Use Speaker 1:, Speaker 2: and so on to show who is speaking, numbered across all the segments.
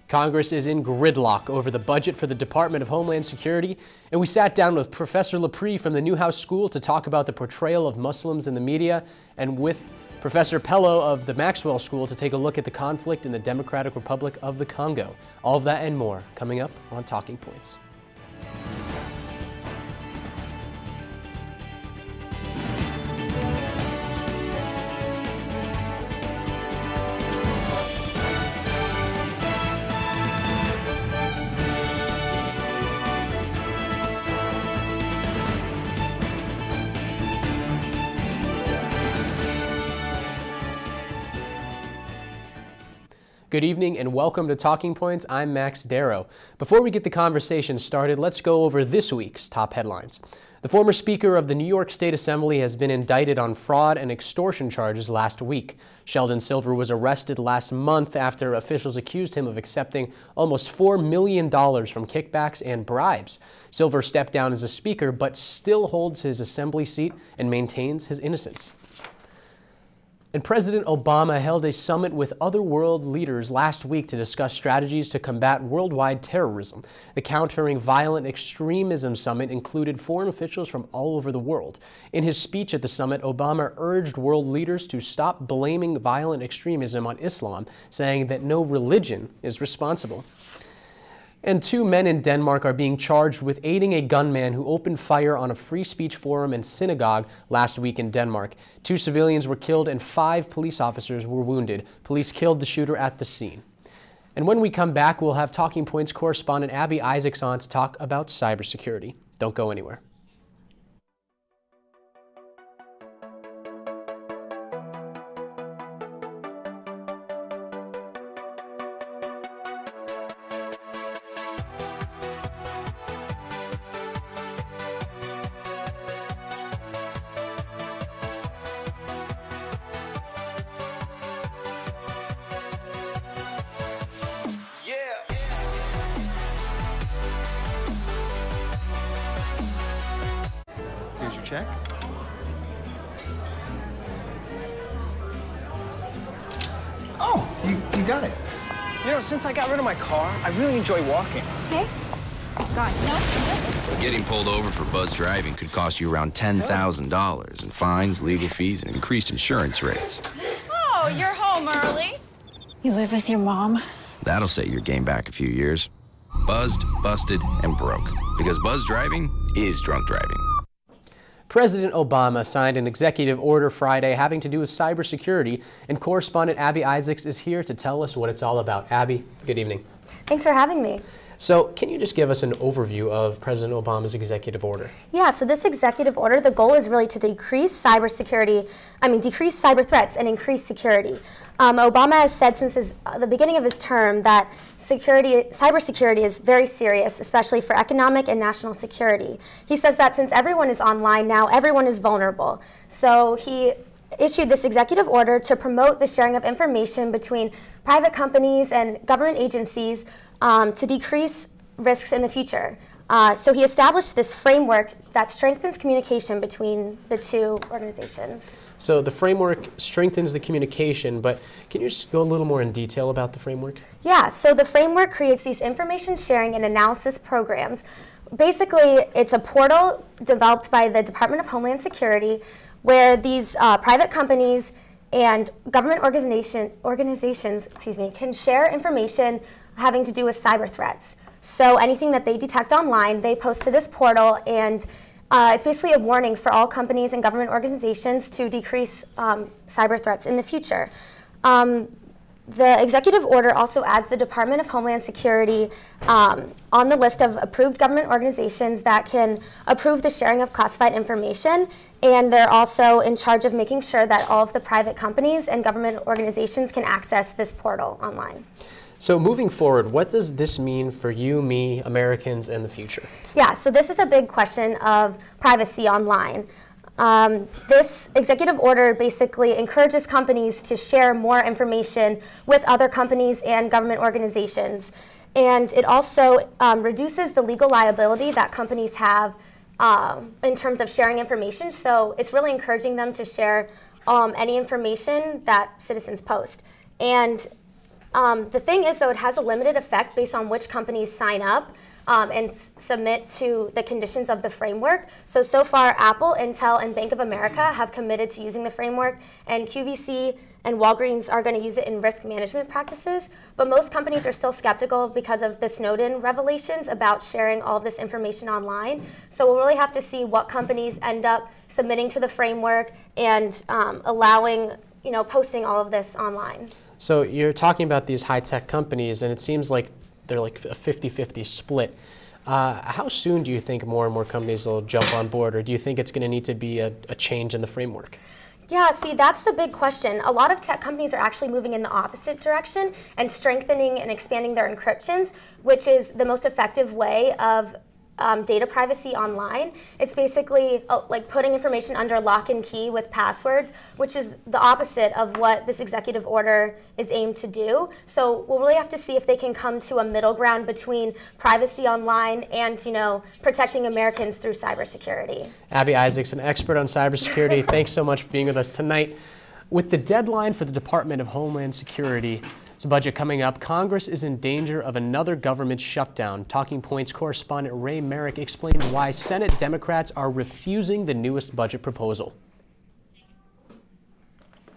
Speaker 1: Congress is in gridlock over the budget for the Department of Homeland Security, and we sat down with Professor Lepre from the Newhouse School to talk about the portrayal of Muslims in the media, and with Professor Pello of the Maxwell School to take a look at the conflict in the Democratic Republic of the Congo. All of that and more coming up on Talking Points. Good evening and welcome to Talking Points. I'm Max Darrow. Before we get the conversation started, let's go over this week's top headlines. The former Speaker of the New York State Assembly has been indicted on fraud and extortion charges last week. Sheldon Silver was arrested last month after officials accused him of accepting almost $4 million from kickbacks and bribes. Silver stepped down as a Speaker but still holds his Assembly seat and maintains his innocence. And President Obama held a summit with other world leaders last week to discuss strategies to combat worldwide terrorism. The Countering Violent Extremism Summit included foreign officials from all over the world. In his speech at the summit, Obama urged world leaders to stop blaming violent extremism on Islam, saying that no religion is responsible. And two men in Denmark are being charged with aiding a gunman who opened fire on a free speech forum and synagogue last week in Denmark. 2 civilians were killed and 5 police officers were wounded. Police killed the shooter at the scene. And when we come back, we'll have Talking Points correspondent Abby Isaacs on to talk about cybersecurity. Don't go anywhere.
Speaker 2: Here's your check. Oh, you got it. You know, since I got rid of my car, I really enjoy walking.
Speaker 3: Okay. Got it. No.
Speaker 4: Getting pulled over for buzz driving could cost you around $10,000 in fines, legal fees, and increased insurance rates.
Speaker 3: Oh, you're home early.
Speaker 5: You live with your mom?
Speaker 4: That'll set your game back a few years. Buzzed, busted, and broke. Because buzz driving is drunk driving.
Speaker 1: President Obama signed an executive order Friday having to do with cybersecurity, and correspondent Abby Isaacs is here to tell us what it's all about. Abby, good evening.
Speaker 6: Thanks for having me.
Speaker 1: So, can you just give us an overview of President Obama's executive order?
Speaker 6: Yeah, so this executive order, the goal is really to decrease cyber threats and increase security. Obama has said since the beginning of his term that cybersecurity is very serious, especially for economic and national security. He says that since everyone is online now, everyone is vulnerable. So he issued this executive order to promote the sharing of information between private companies and government agencies to decrease risks in the future. So he established this framework that strengthens communication between the two organizations.
Speaker 1: So the framework strengthens the communication, but can you just go a little more in detail about the framework?
Speaker 6: Yeah, so the framework creates these information sharing and analysis programs. Basically, it's a portal developed by the Department of Homeland Security where these private companies and government organizations can share information having to do with cyber threats. So anything that they detect online, they post to this portal, and it's basically a warning for all companies and government organizations to decrease cyber threats in the future. The executive order also adds the Department of Homeland Security on the list of approved government organizations that can approve the sharing of classified information, and they're also in charge of making sure that all of the private companies and government organizations can access this portal online.
Speaker 1: So moving forward, what does this mean for you, me, Americans, and the future?
Speaker 6: Yeah, so this is a big question of privacy online. This executive order basically encourages companies to share more information with other companies and government organizations. And it also reduces the legal liability that companies have in terms of sharing information. So it's really encouraging them to share any information that citizens post. And The thing is, though, it has a limited effect based on which companies sign up and submit to the conditions of the framework. So far, Apple, Intel, and Bank of America have committed to using the framework, and QVC and Walgreens are going to use it in risk management practices. But most companies are still skeptical because of the Snowden revelations about sharing all of this information online. So we'll really have to see what companies end up submitting to the framework and allowing, posting all of this online.
Speaker 1: So you're talking about these high-tech companies, and it seems like they're like a 50-50 split. How soon do you think more and more companies will jump on board, or do you think it's going to need to be a change in the framework?
Speaker 6: Yeah, see, that's the big question. A lot of tech companies are actually moving in the opposite direction and strengthening and expanding their encryptions, which is the most effective way of data privacy online. It's basically like putting information under lock and key with passwords, which is the opposite of what this executive order is aimed to do. So we'll really have to see if they can come to a middle ground between privacy online and, protecting Americans through cybersecurity.
Speaker 1: Abby Isaacs, an expert on cybersecurity. Thanks so much for being with us tonight. With the deadline for the Department of Homeland Security's budget coming up, Congress is in danger of another government shutdown. Talking Points correspondent Ray Merrick explains why Senate Democrats are refusing the newest budget proposal.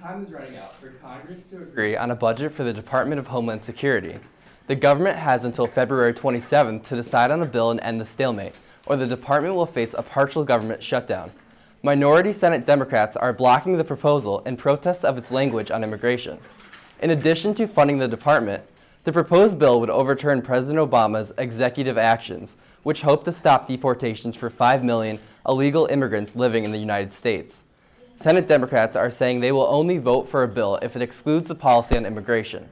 Speaker 7: Time is running out for Congress to agree on a budget for the Department of Homeland Security. The government has until February 27th to decide on a bill and end the stalemate, or the department will face a partial government shutdown. Minority Senate Democrats are blocking the proposal in protest of its language on immigration. In addition to funding the department, the proposed bill would overturn President Obama's executive actions, which hope to stop deportations for 5 million illegal immigrants living in the United States. Senate Democrats are saying they will only vote for a bill if it excludes the policy on immigration.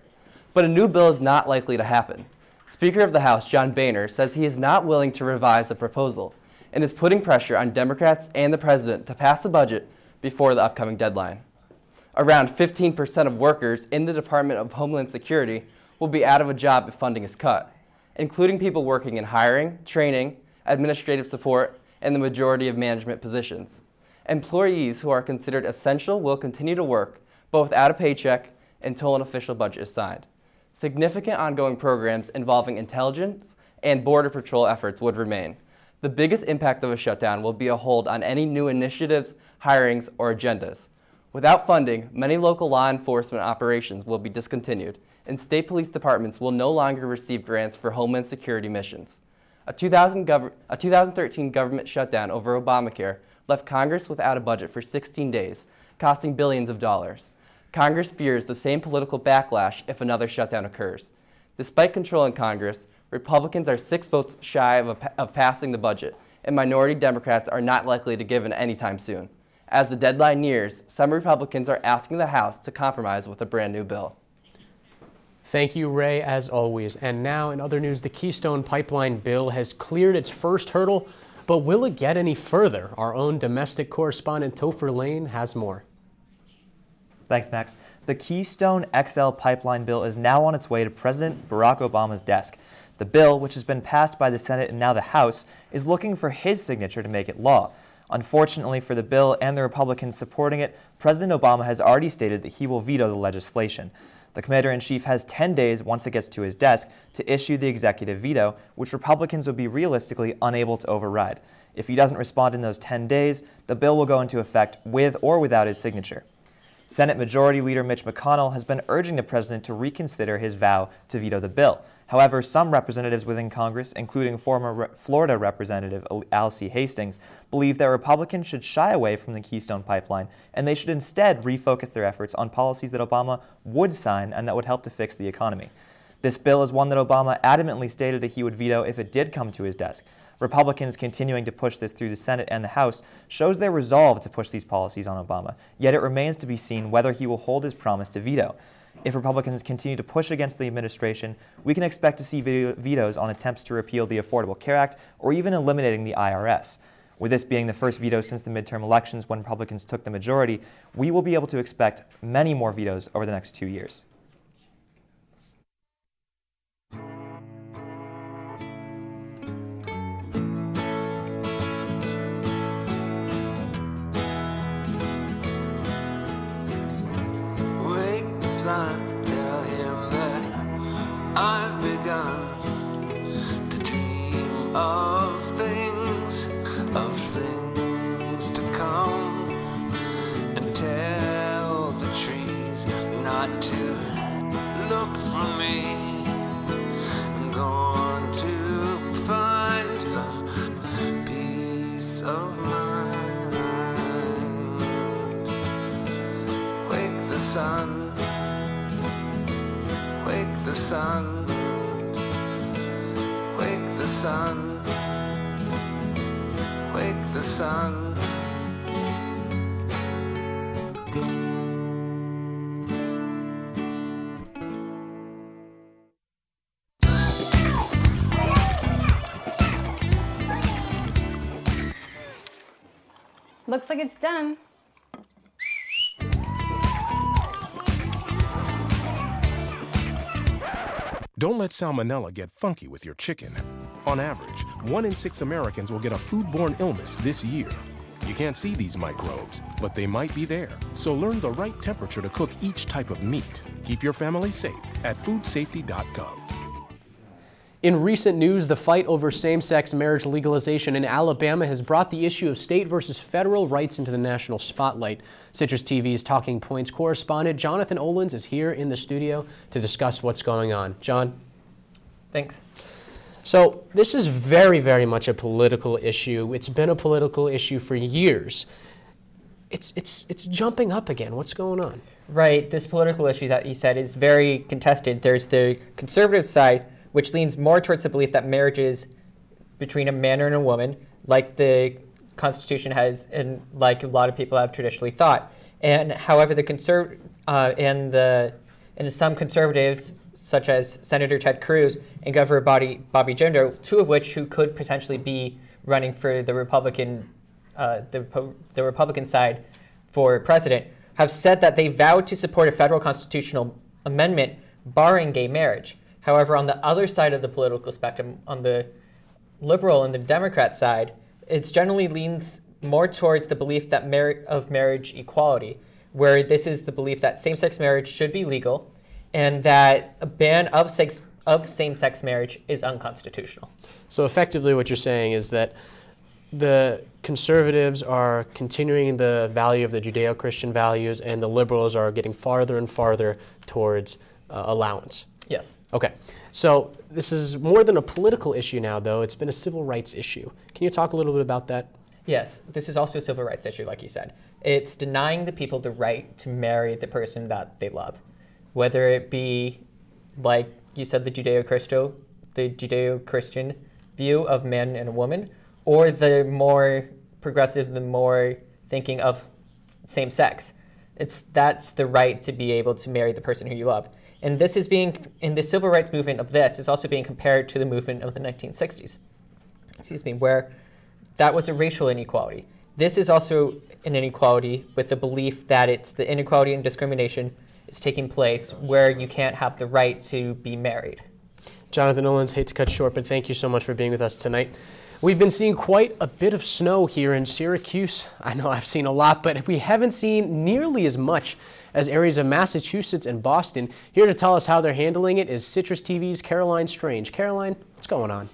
Speaker 7: But a new bill is not likely to happen. Speaker of the House John Boehner says he is not willing to revise the proposal and is putting pressure on Democrats and the president to pass the budget before the upcoming deadline. Around 15% of workers in the Department of Homeland Security will be out of a job if funding is cut, including people working in hiring, training, administrative support, and the majority of management positions. Employees who are considered essential will continue to work, but without a paycheck, until an official budget is signed. Significant ongoing programs involving intelligence and border patrol efforts would remain. The biggest impact of a shutdown will be a hold on any new initiatives, hirings, or agendas. Without funding, many local law enforcement operations will be discontinued, and state police departments will no longer receive grants for Homeland Security missions. A 2013 government shutdown over Obamacare left Congress without a budget for 16 days, costing billions of dollars. Congress fears the same political backlash if another shutdown occurs. Despite controlling Congress, Republicans are 6 votes shy of passing the budget, and minority Democrats are not likely to give in anytime soon. As the deadline nears, some Republicans are asking the House to compromise with a brand new bill.
Speaker 1: Thank you, Ray, as always. And now, in other news, the Keystone Pipeline bill has cleared its first hurdle, but will it get any further? Our own domestic correspondent Topher Lane has more.
Speaker 8: Thanks, Max. The Keystone XL pipeline bill is now on its way to President Barack Obama's desk. The bill, which has been passed by the Senate and now the House, is looking for his signature to make it law. Unfortunately for the bill and the Republicans supporting it, President Obama has already stated that he will veto the legislation. The Commander-in-Chief has 10 days once it gets to his desk to issue the executive veto, which Republicans would be realistically unable to override. If he doesn't respond in those 10 days, the bill will go into effect with or without his signature. Senate Majority Leader Mitch McConnell has been urging the president to reconsider his vow to veto the bill. However, some representatives within Congress, including former Florida Representative Alcee Hastings, believe that Republicans should shy away from the Keystone Pipeline and they should instead refocus their efforts on policies that Obama would sign and that would help to fix the economy. This bill is one that Obama adamantly stated that he would veto if it did come to his desk. Republicans continuing to push this through the Senate and the House shows their resolve to push these policies on Obama, yet it remains to be seen whether he will hold his promise to veto. If Republicans continue to push against the administration, we can expect to see vetoes on attempts to repeal the Affordable Care Act or even eliminating the IRS. With this being the first veto since the midterm elections when Republicans took the majority, we will be able to expect many more vetoes over the next 2 years.
Speaker 9: Son, tell him that I've begun to dream of things to come, and tell the trees not to look for me. I'm going to find some peace of mind. Wake the sun, wake the sun, wake the sun, wake the sun.
Speaker 3: Looks like it's done.
Speaker 10: Don't let salmonella get funky with your chicken. On average, 1 in 6 Americans will get a foodborne illness this year. You can't see these microbes, but they might be there. So learn the right temperature to cook each type of meat. Keep your family safe at foodsafety.gov.
Speaker 1: In recent news, the fight over same-sex marriage legalization in Alabama has brought the issue of state versus federal rights into the national spotlight. Citrus TV's Talking Points correspondent Jonathan Olens is here in the studio to discuss what's going on. John?
Speaker 11: Thanks.
Speaker 1: So this is very, very much a political issue. It's been a political issue for years. It's jumping up again. What's going on?
Speaker 11: Right. This political issue that you said is very contested. There's the conservative side, which leans more towards the belief that marriage is between a man and a woman, like the Constitution has, and like a lot of people have traditionally thought. And however, and some conservatives, such as Senator Ted Cruz and Governor Bobby Jindal, two of which who could potentially be running for the Republican side for president, have said that they vowed to support a federal constitutional amendment barring gay marriage. However, on the other side of the political spectrum, on the liberal and the Democrat side, it generally leans more towards the belief that of marriage equality, where this is the belief that same-sex marriage should be legal and that a ban of same-sex marriage is unconstitutional.
Speaker 1: So effectively what you're saying is that the conservatives are continuing the value of the Judeo-Christian values and the liberals are getting farther and farther towards allowance.
Speaker 11: Yes.
Speaker 1: Okay, so this is more than a political issue now, though. It's been a civil rights issue. Can you talk a little bit about that?
Speaker 11: Yes, this is also a civil rights issue, like you said. It's denying the people the right to marry the person that they love, whether it be, like you said, the Judeo-Christian view of man and a woman, or the more progressive, the more thinking of same sex. That's the right to be able to marry the person who you love. And this is being, in the civil rights movement of this, is also being compared to the movement of the 1960s, where that was a racial inequality. This is also an inequality with the belief that it's the inequality and discrimination is taking place where you can't have the right to be married.
Speaker 1: Jonathan Olens, hate to cut short, but thank you so much for being with us tonight. We've been seeing quite a bit of snow here in Syracuse. I know I've seen a lot, but we haven't seen nearly as much as areas of Massachusetts and Boston. Here to tell us how they're handling it is Citrus TV's Caroline Strange. Caroline, what's going on?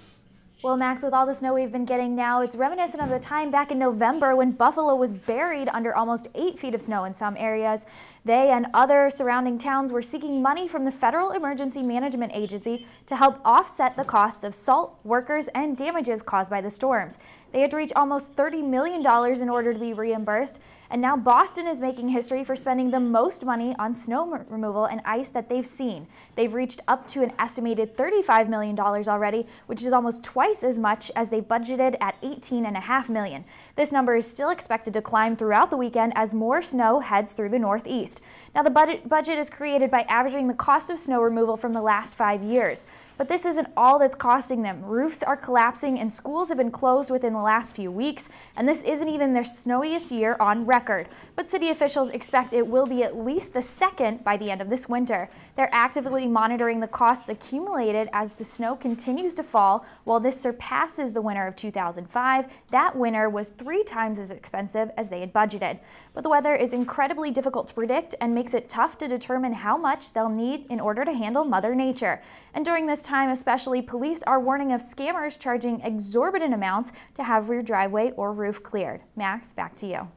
Speaker 12: Well, Max, with all the snow we've been getting now, it's reminiscent of the time back in November when Buffalo was buried under almost 8 feet of snow in some areas. They and other surrounding towns were seeking money from the Federal Emergency Management Agency to help offset the costs of salt, workers, and damages caused by the storms. They had to reach almost $30 million in order to be reimbursed, and now Boston is making history for spending the most money on snow removal and ice that they've seen. They've reached up to an estimated $35 million already, which is almost twice as much as they budgeted at $18.5 million. This number is still expected to climb throughout the weekend as more snow heads through the Northeast. Now, the budget is created by averaging the cost of snow removal from the last 5 years. But this isn't all that's costing them. Roofs are collapsing and schools have been closed within the last few weeks, and this isn't even their snowiest year on record. record, but city officials expect it will be at least the second by the end of this winter. They're actively monitoring the costs accumulated as the snow continues to fall. While this surpasses the winter of 2005, that winter was 3 times as expensive as they had budgeted. But the weather is incredibly difficult to predict and makes it tough to determine how much they'll need in order to handle Mother Nature. And during this time especially, police are warning of scammers charging exorbitant amounts to have your driveway or roof cleared. Max, back to you.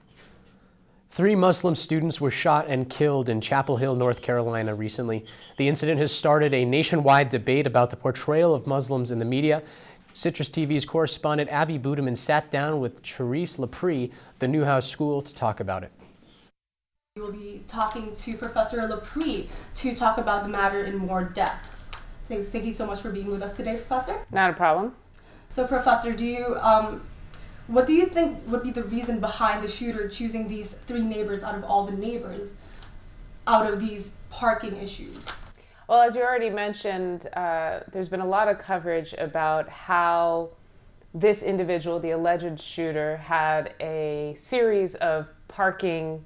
Speaker 1: 3 Muslim students were shot and killed in Chapel Hill, North Carolina recently. The incident has started a nationwide debate about the portrayal of Muslims in the media. Citrus TV's correspondent Abby Budeman sat down with Therese Laprie, the Newhouse School, to talk about it.
Speaker 13: We will be talking to Professor Laprie to talk about the matter in more depth. Thank you so much for being with us today, Professor.
Speaker 14: Not a problem.
Speaker 13: So, Professor, what do you think would be the reason behind the shooter choosing these 3 neighbors out of all the neighbors out of these parking issues?
Speaker 14: Well, as you already mentioned, there's been a lot of coverage about how this individual, the alleged shooter, had a series of parking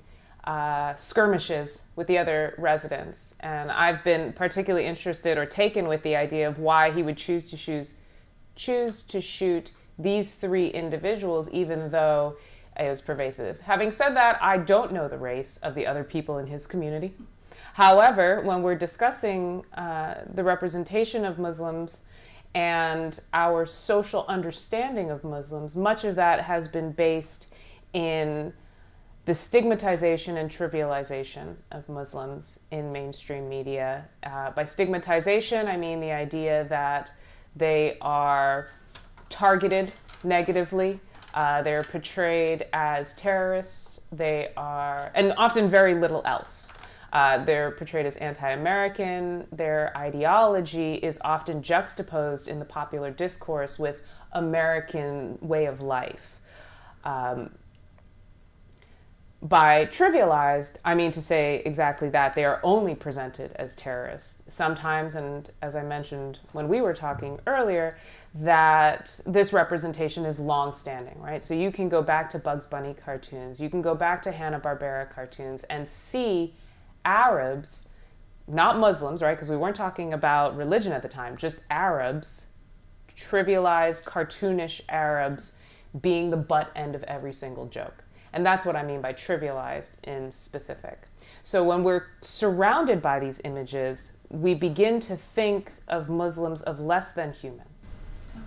Speaker 14: skirmishes with the other residents. And I've been particularly interested or taken with the idea of why he would choose to shoot these 3 individuals, even though it was pervasive. Having said that, I don't know the race of the other people in his community. However, when we're discussing the representation of Muslims and our social understanding of Muslims, much of that has been based in the stigmatization and trivialization of Muslims in mainstream media. By stigmatization, I mean the idea that they are targeted negatively, they're portrayed as terrorists, and often very little else. They're portrayed as anti-American. Their ideology is often juxtaposed in the popular discourse with American way of life. By trivialized, I mean to say exactly that. They are only presented as terrorists. Sometimes, and as I mentioned when we were talking earlier, that this representation is long-standing, right? So you can go back to Bugs Bunny cartoons, you can go back to Hanna-Barbera cartoons and see Arabs, not Muslims, right? Because we weren't talking about religion at the time, just Arabs, trivialized, cartoonish Arabs being the butt end of every single joke. And that's what I mean by trivialized in specific. So when we're surrounded by these images, we begin to think of Muslims of less than human.
Speaker 13: Okay.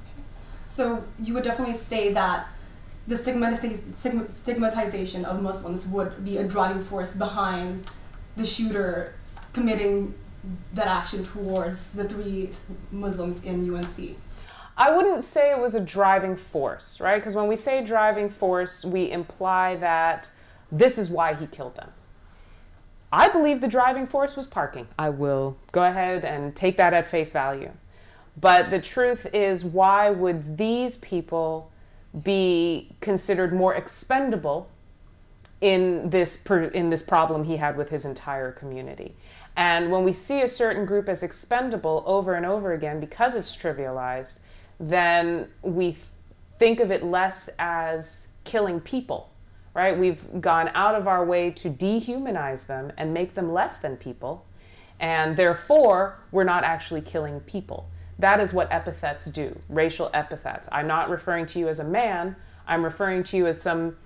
Speaker 13: So you would definitely say that the stigmatization of Muslims would be a driving force behind the shooter committing that action towards the 3 Muslims in UNC.
Speaker 14: I wouldn't say it was a driving force, right? Because when we say driving force, we imply that this is why he killed them. I believe the driving force was parking. I will go ahead and take that at face value. But the truth is, why would these people be considered more expendable in this problem he had with his entire community? And when we see a certain group as expendable over and over again because it's trivialized, then we think of it less as killing people, right? We've gone out of our way to dehumanize them and make them less than people, and therefore we're not actually killing people. That is what epithets do, racial epithets. I'm not referring to you as a man, I'm referring to you as some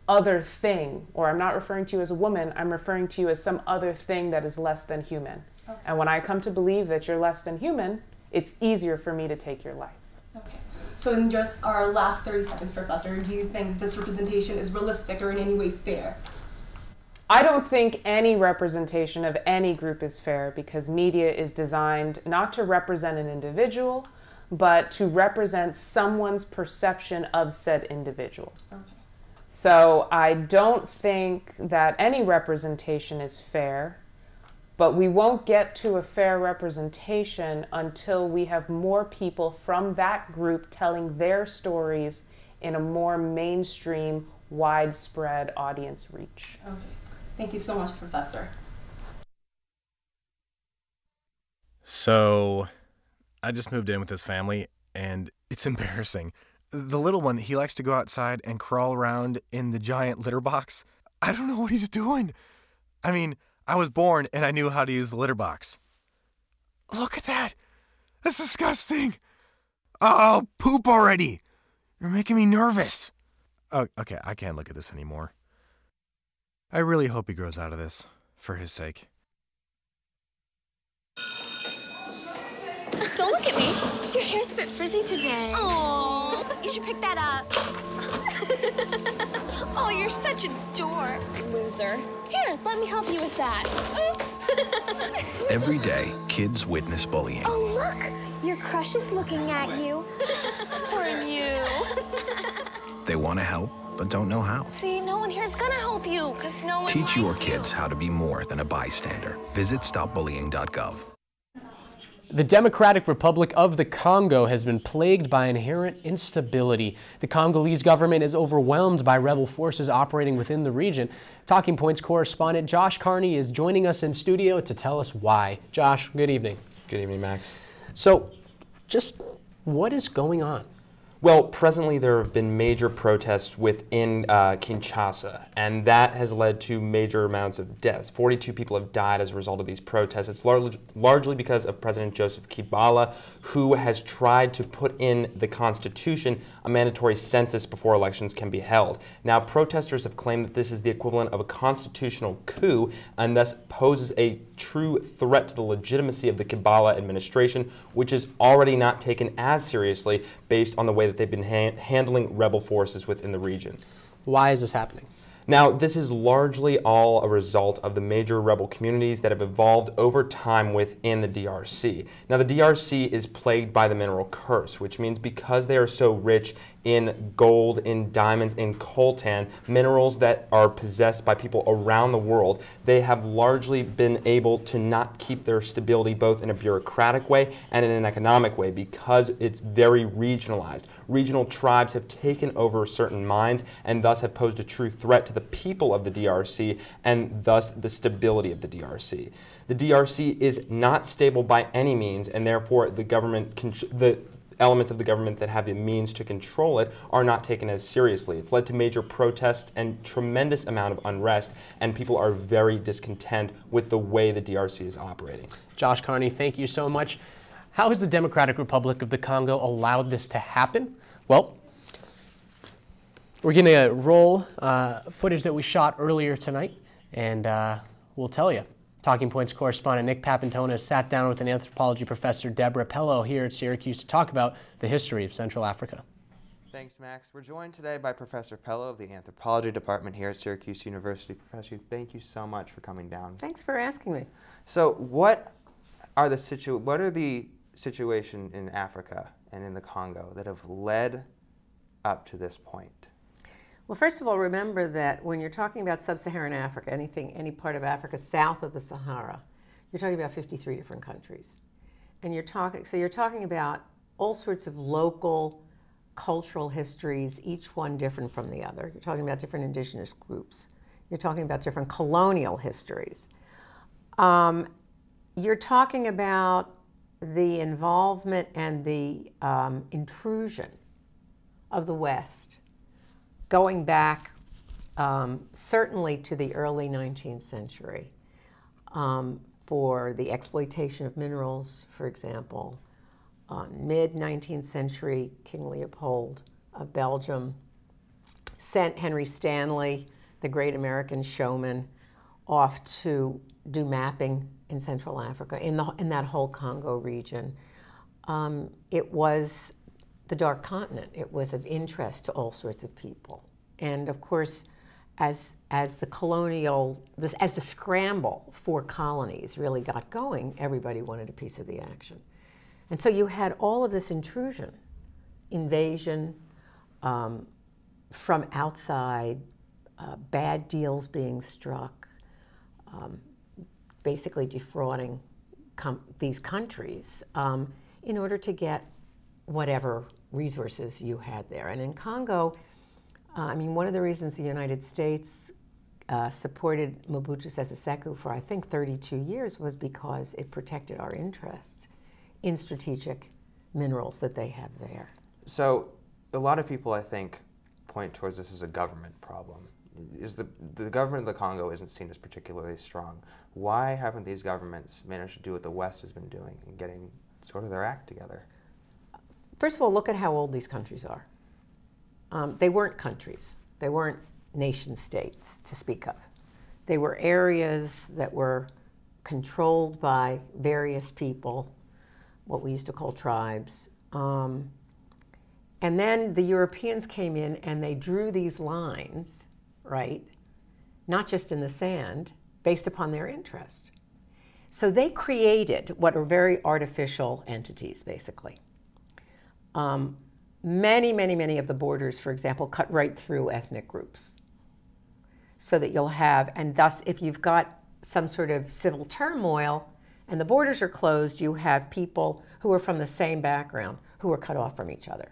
Speaker 14: other thing, or I'm not referring to you as a woman, I'm referring to you as some other thing that is less than human. Okay. And when I come to believe that you're less than human, it's easier for me to take your life.
Speaker 13: Okay. So in just our last 30 seconds, Professor, do you think this representation is realistic or in any way fair?
Speaker 14: I don't think any representation of any group is fair, because media is designed not to represent an individual, but to represent someone's perception of said individual. Okay. So I don't think that any representation is fair, but we won't get to a fair representation until we have more people from that group telling their stories in a more mainstream, widespread audience reach.
Speaker 13: Okay. Thank you so much, Professor.
Speaker 15: So, I just moved in with this family, and it's embarrassing. The little one, he likes to go outside and crawl around in the giant litter box. I don't know what he's doing. I mean, I was born and I knew how to use the litter box. Look at that. That's disgusting. Oh, poop already. You're making me nervous. Oh, okay, I can't look at this anymore. I really hope he grows out of this, for his sake.
Speaker 5: Don't look at me. Your hair's a bit frizzy today. Oh, you should pick that up. Oh, you're such a dork. Loser. Here, let me help you with that. Oops.
Speaker 4: Every day, kids witness bullying.
Speaker 5: Oh, look. Your crush is looking at you. Poor you.
Speaker 4: They want to help, but don't know how.
Speaker 5: See, no one here's gonna help you, because no one
Speaker 4: Teach
Speaker 5: likes
Speaker 4: your
Speaker 5: you.
Speaker 4: kids how to be more than a bystander. Visit stopbullying.gov.
Speaker 1: The Democratic Republic of the Congo has been plagued by inherent instability. The Congolese government is overwhelmed by rebel forces operating within the region. Talking Points correspondent Josh Carney is joining us in studio to tell us why. Josh, good evening.
Speaker 16: Good evening, Max.
Speaker 1: So, just what is going on?
Speaker 16: Well, presently there have been major protests within Kinshasa, and that has led to major amounts of deaths. 42 people have died as a result of these protests. It's largely because of President Joseph Kabila, who has tried to put in the Constitution a mandatory census before elections can be held. Now, protesters have claimed that this is the equivalent of a constitutional coup and thus poses a true threat to the legitimacy of the Kabila administration, which is already not taken as seriously based on the way that they've been handling rebel forces within the region.
Speaker 1: Why is this happening?
Speaker 16: Now, this is largely all a result of the major rebel communities that have evolved over time within the DRC. Now, the DRC is plagued by the mineral curse, which means because they are so rich in gold, in diamonds, in coltan, minerals that are possessed by people around the world, they have largely been able to not keep their stability both in a bureaucratic way and in an economic way because it's very regionalized. Regional tribes have taken over certain mines and thus have posed a true threat to the people of the DRC and thus the stability of the DRC. The DRC is not stable by any means, and therefore the elements of the government that have the means to control it are not taken as seriously. It's led to major protests and tremendous amount of unrest, and people are very discontent with the way the DRC is operating.
Speaker 1: Josh Carney, thank you so much. How has the Democratic Republic of the Congo allowed this to happen? Well, we're going to roll footage that we shot earlier tonight, and we'll tell you. Talking Points correspondent Nick Papantona sat down with an anthropology professor, Deborah Pello, here at Syracuse to talk about the history of Central Africa.
Speaker 17: Thanks, Max. We're joined today by Professor Pello of the Anthropology Department here at Syracuse University. Professor, thank you so much for coming down.
Speaker 18: Thanks for asking me.
Speaker 17: So what are the situation in Africa and in the Congo that have led up to this point?
Speaker 18: Well, first of all, remember that when you're talking about sub-Saharan Africa, any part of Africa south of the Sahara, you're talking about 53 different countries. And you're talking about all sorts of local cultural histories, each one different from the other. You're talking about different indigenous groups. You're talking about different colonial histories. You're talking about the involvement and the intrusion of the West going back certainly to the early 19th century for the exploitation of minerals, for example. Mid-19th century, King Leopold of Belgium sent Henry Stanley, the great American showman, off to do mapping in Central Africa, in that whole Congo region. It was the Dark Continent. It was of interest to all sorts of people. And of course, as the scramble for colonies really got going, everybody wanted a piece of the action. And so you had all of this intrusion, invasion from outside, bad deals being struck, basically defrauding these countries in order to get whatever resources you had there. And in Congo, one of the reasons the United States supported Mobutu Sese Seko for, I think, 32 years was because it protected our interests in strategic minerals that they have there.
Speaker 17: So a lot of people, I think, point towards this as a government problem. the government of the Congo isn't seen as particularly strong. Why haven't these governments managed to do what the West has been doing and getting sort of their act together?
Speaker 18: First of all, look at how old these countries are. They weren't countries. They weren't nation states to speak of. They were areas that were controlled by various people, what we used to call tribes. And then the Europeans came in and they drew these lines, right? Not just in the sand, based upon their interest. So they created what are very artificial entities, basically. Many of the borders, for example, cut right through ethnic groups. So that you'll have, and thus if you've got some sort of civil turmoil and the borders are closed, you have people who are from the same background who are cut off from each other.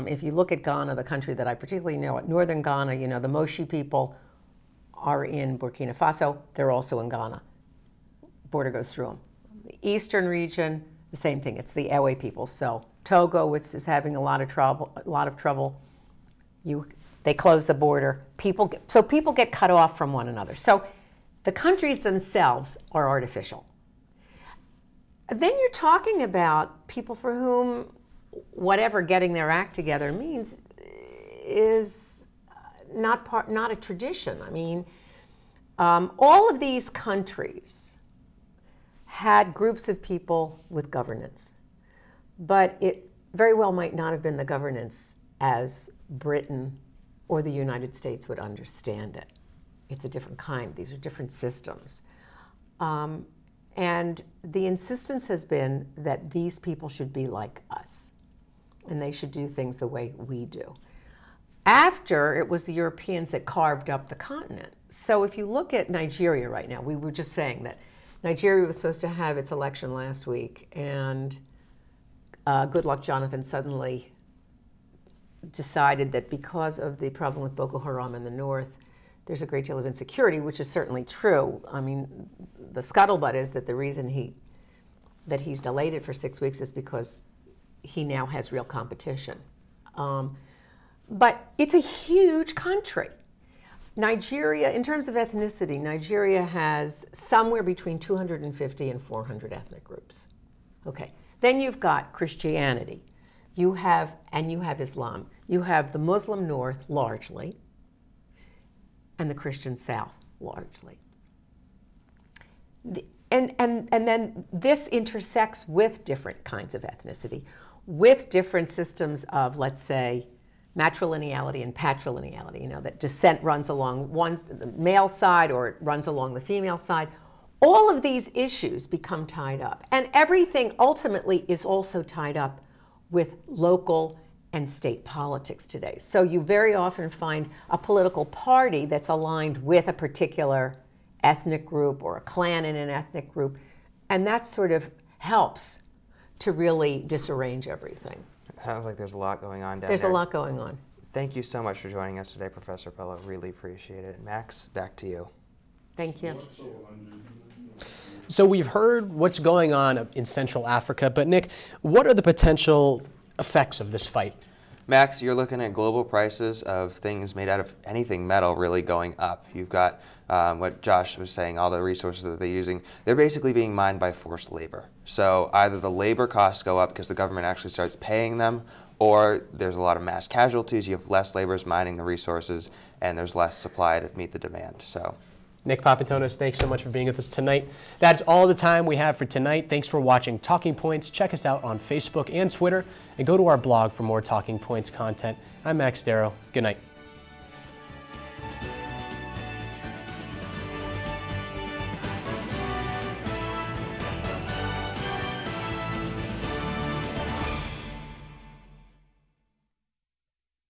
Speaker 18: If you look at Ghana, the country that I particularly know, at northern Ghana, you know, the Moshi people are in Burkina Faso, they're also in Ghana. Border goes through them. The eastern region, the same thing, it's the Ewe people. So Togo, which is having a lot of trouble, they close the border. People get cut off from one another. So the countries themselves are artificial. Then you're talking about people for whom whatever getting their act together means is not a tradition. I mean, all of these countries had groups of people with governance, but it very well might not have been the governance as Britain or the United States would understand it. It's a different kind. These are different systems. And the insistence has been that these people should be like us, and they should do things the way we do. After, it was the Europeans that carved up the continent. So if you look at Nigeria right now, we were just saying that Nigeria was supposed to have its election last week, and Goodluck Jonathan suddenly decided that because of the problem with Boko Haram in the north, there's a great deal of insecurity, which is certainly true. I mean, the scuttlebutt is that the reason he's delayed it for 6 weeks is because he now has real competition. But it's a huge country. Nigeria, in terms of ethnicity, Nigeria has somewhere between 250 and 400 ethnic groups. Okay, then you've got Christianity. You have Islam. You have the Muslim North, largely, and the Christian South, largely. And then this intersects with different kinds of ethnicity, with different systems of, let's say, matrilineality and patrilineality, you know, that descent runs along the male side or it runs along the female side. All of these issues become tied up. And everything ultimately is also tied up with local and state politics today. So you very often find a political party that's aligned with a particular ethnic group or a clan in an ethnic group, and that sort of helps to really disarrange everything.
Speaker 17: It sounds like there's a lot going on down there.
Speaker 18: There's a lot going on.
Speaker 17: Thank you so much for joining us today, Professor Bello. Really appreciate it. Max, back to you.
Speaker 18: Thank you.
Speaker 1: So we've heard what's going on in Central Africa, but Nick, what are the potential effects of this fight?
Speaker 17: Max, you're looking at global prices of things made out of anything metal really going up. You've got what Josh was saying, all the resources that they're using. They're basically being mined by forced labor. So either the labor costs go up because the government actually starts paying them, or there's a lot of mass casualties. You have less laborers mining the resources, and there's less supply to meet the demand. So,
Speaker 1: Nick Papantonis, thanks so much for being with us tonight. That's all the time we have for tonight. Thanks for watching Talking Points. Check us out on Facebook and Twitter, and go to our blog for more Talking Points content. I'm Max Darrow. Good night.